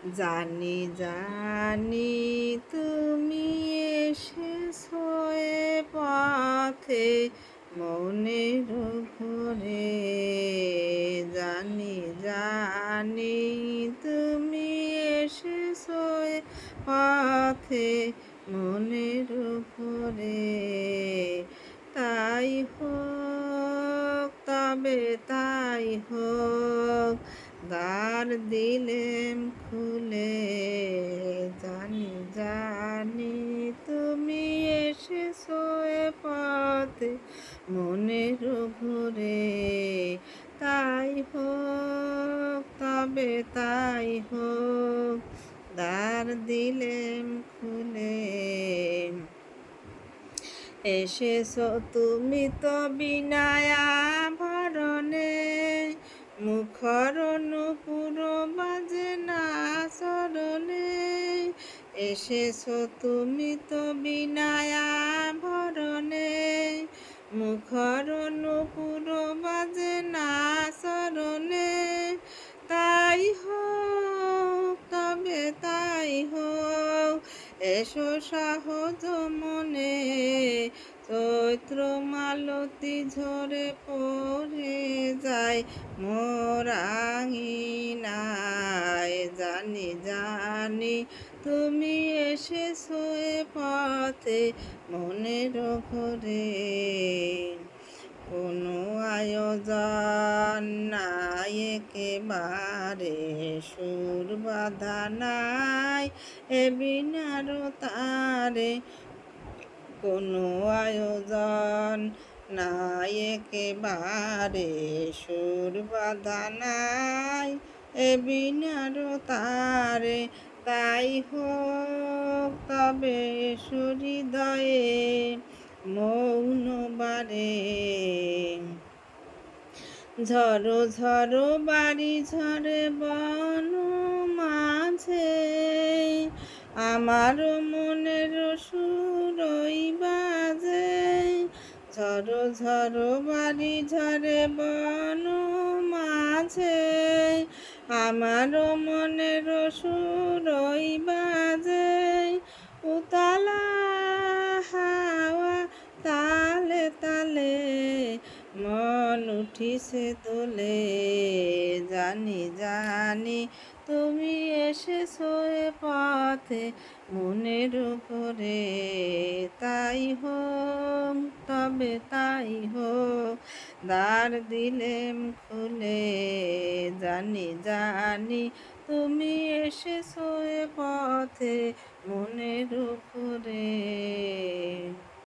জানি জানি তুমি এসেছো এ পথে মনের ঘরে। জানি জানি তুমি এসেছো এ পথে মনের ঘরে। তাই হোক তবে তাই হোক, দ্বার দিলেম খুলে। জানি জানি তুমি এসেছো এ পথে মনের ঘুরে। তাই হোক তবে তাই হোক, দ্বার দিলেম খুলে। এসেছো তুমি তো বিনায় আভরণে, মুখর নূপুর বাজে না চরণে। এসেছো তুমি তো বিনায় আভরণে, মুখর নূপুর বাজে না চরণে। তাই হোক তবে তাই হোক, এসো সহজ মনে। চৈত্র মালতী ঝরে পড়ে যায় মোর আঙিনায়। জানি জানি তুমি এসেছো এ পথে মনের ঘরে। কোনো আয়োজন নাই একেবারে, সুর বাঁধা নাই এ বিনার তারে। কোনো আয়োজন নাই একেবারে, সুর বাঁধা নাই এ বিনার তারে। তাই হোক তবে হৃদয়ে মৌন বারে। ঝড়ো ঝড়ো বাড়ি ঝরে বন মাঝে, আমার মনের সুরই বাজে। ঝড়ো ঝড়ো বাড়ি ঝরে বন মাঝে, আমার মনের সুরই বাজে। উতলা হাওয়া তালে তালে মন উঠিছে দোলে। জানি জানি তুমি এসেছো এ পথে মনের ঘরে। তাই হোক তবে তাই হোক, দ্বার দিলেম খুলে। জানি জানি তুমি এসেছো এ পথে মনের ঘরে।